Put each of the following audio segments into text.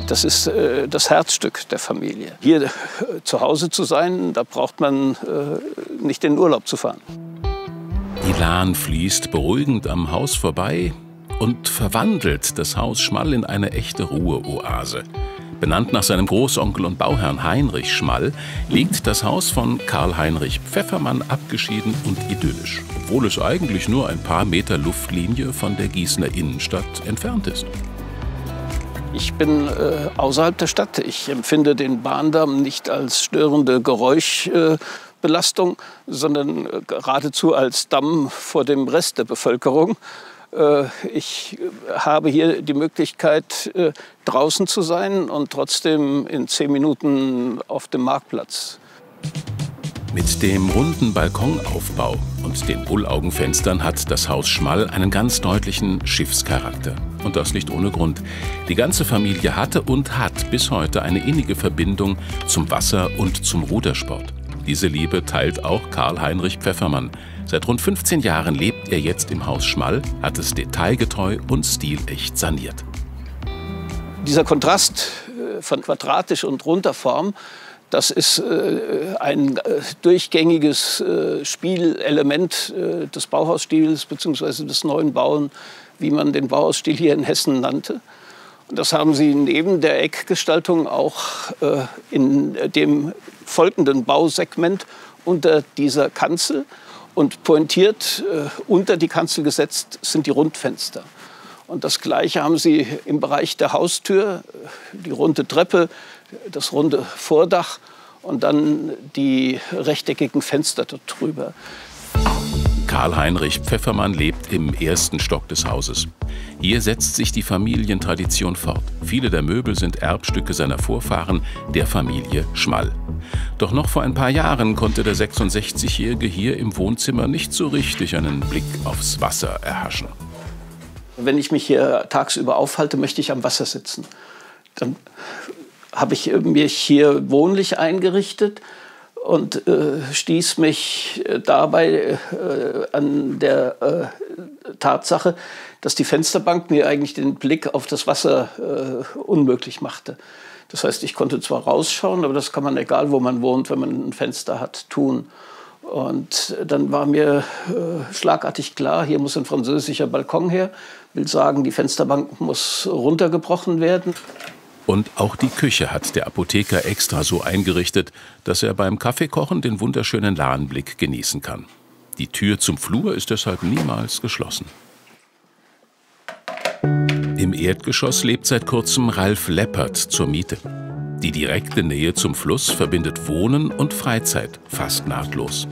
Das ist das Herzstück der Familie. Hier zu Hause zu sein, da braucht man nicht in den Urlaub zu fahren. Die Lahn fließt beruhigend am Haus vorbei und verwandelt das Haus Schmall in eine echte Ruheoase. Benannt nach seinem Großonkel und Bauherrn Heinrich Schmall, liegt das Haus von Karl Heinrich Pfeffermann abgeschieden und idyllisch, obwohl es eigentlich nur ein paar Meter Luftlinie von der Gießener Innenstadt entfernt ist. Ich bin außerhalb der Stadt. Ich empfinde den Bahndamm nicht als störende Geräuschbelastung, sondern geradezu als Damm vor dem Rest der Bevölkerung. Ich habe hier die Möglichkeit, draußen zu sein und trotzdem in 10 Minuten auf dem Marktplatz. Mit dem runden Balkonaufbau und den Bullaugenfenstern hat das Haus Schmall einen ganz deutlichen Schiffscharakter. Und das nicht ohne Grund. Die ganze Familie hatte und hat bis heute eine innige Verbindung zum Wasser und zum Rudersport. Diese Liebe teilt auch Karl Heinrich Pfeffermann. Seit rund 15 Jahren lebt er jetzt im Haus Schmall, hat es detailgetreu und stilecht saniert. Dieser Kontrast von quadratisch und runder Form, das ist ein durchgängiges Spielelement des Bauhausstils bzw. des neuen Bauen, wie man den Bauhausstil hier in Hessen nannte. Und das haben sie neben der Eckgestaltung auch in dem folgenden Bausegment unter dieser Kanzel. Und pointiert unter die Kanzel gesetzt sind die Rundfenster. Und das Gleiche haben sie im Bereich der Haustür, die runde Treppe, das runde Vordach und dann die rechteckigen Fenster dort drüber. Karl Heinrich Pfeffermann lebt im 1. Stock des Hauses. Hier setzt sich die Familientradition fort. Viele der Möbel sind Erbstücke seiner Vorfahren, der Familie Schmall. Doch noch vor ein paar Jahren konnte der 66-Jährige hier im Wohnzimmer nicht so richtig einen Blick aufs Wasser erhaschen. Wenn ich mich hier tagsüber aufhalte, möchte ich am Wasser sitzen. Dann habe ich mich hier wohnlich eingerichtet und stieß mich dabei an der Tatsache, dass die Fensterbank mir eigentlich den Blick auf das Wasser unmöglich machte. Das heißt, ich konnte zwar rausschauen, aber das kann man, egal wo man wohnt, wenn man ein Fenster hat, tun. Und dann war mir schlagartig klar, hier muss ein französischer Balkon her. Will sagen, die Fensterbank muss runtergebrochen werden. Und auch die Küche hat der Apotheker extra so eingerichtet, dass er beim Kaffeekochen den wunderschönen Lahnblick genießen kann. Die Tür zum Flur ist deshalb niemals geschlossen. Im Erdgeschoss lebt seit kurzem Ralf Leppert zur Miete. Die direkte Nähe zum Fluss verbindet Wohnen und Freizeit fast nahtlos.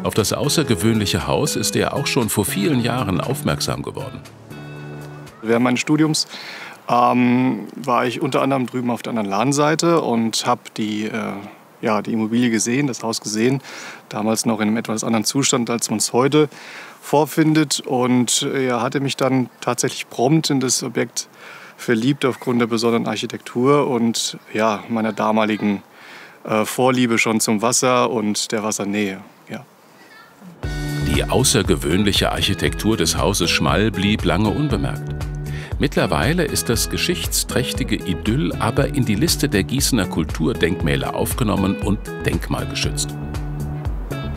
Auf das außergewöhnliche Haus ist er auch schon vor vielen Jahren aufmerksam geworden. Während meines Studiums war ich unter anderem drüben auf der anderen Lahnseite und habe die Immobilie gesehen, das Haus gesehen. Damals noch in einem etwas anderen Zustand, als man es heute vorfindet. Und hatte mich dann tatsächlich prompt in das Objekt verliebt aufgrund der besonderen Architektur und meiner damaligen Vorliebe schon zum Wasser und der Wassernähe. Ja. Die außergewöhnliche Architektur des Hauses Schmall blieb lange unbemerkt. Mittlerweile ist das geschichtsträchtige Idyll aber in die Liste der Gießener Kulturdenkmäler aufgenommen und denkmalgeschützt.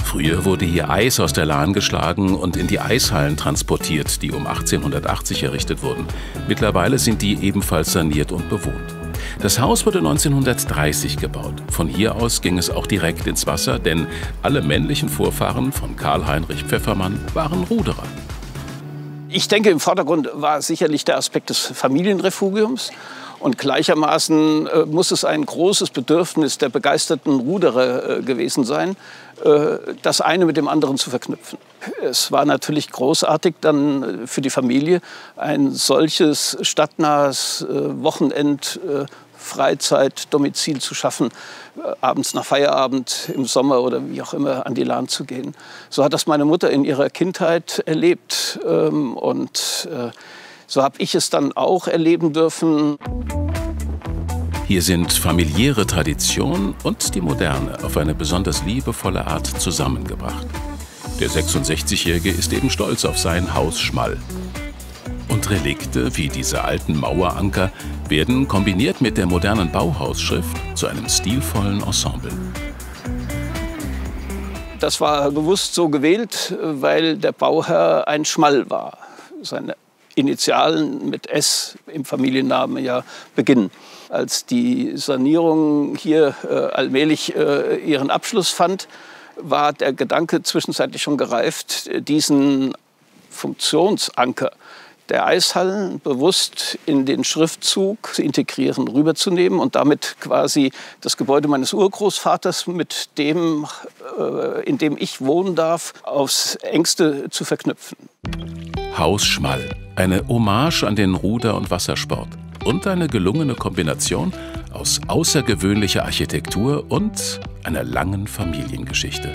Früher wurde hier Eis aus der Lahn geschlagen und in die Eishallen transportiert, die um 1880 errichtet wurden. Mittlerweile sind die ebenfalls saniert und bewohnt. Das Haus wurde 1930 gebaut. Von hier aus ging es auch direkt ins Wasser, denn alle männlichen Vorfahren von Karl Heinrich Pfeffermann waren Ruderer. Ich denke, im Vordergrund war sicherlich der Aspekt des Familienrefugiums. Und gleichermaßen muss es ein großes Bedürfnis der begeisterten Ruderer gewesen sein, das eine mit dem anderen zu verknüpfen. Es war natürlich großartig dann für die Familie, ein solches stadtnahes Freizeit-Domizil zu schaffen, abends nach Feierabend im Sommer oder wie auch immer an die Lahn zu gehen. So hat das meine Mutter in ihrer Kindheit erlebt und so habe ich es dann auch erleben dürfen. Hier sind familiäre Tradition und die Moderne auf eine besonders liebevolle Art zusammengebracht. Der 66-Jährige ist eben stolz auf sein Haus Schmall. Und Relikte wie diese alten Maueranker werden kombiniert mit der modernen Bauhausschrift zu einem stilvollen Ensemble. Das war bewusst so gewählt, weil der Bauherr ein Schmall war. Seine Initialen mit S im Familiennamen ja beginnen. Als die Sanierung hier allmählich ihren Abschluss fand, war der Gedanke zwischenzeitlich schon gereift, diesen Funktionsanker der Eishallen bewusst in den Schriftzug zu integrieren, rüberzunehmen und damit quasi das Gebäude meines Urgroßvaters mit dem, in dem ich wohnen darf, aufs Engste zu verknüpfen. Haus Schmall, eine Hommage an den Ruder- und Wassersport und eine gelungene Kombination aus außergewöhnlicher Architektur und einer langen Familiengeschichte.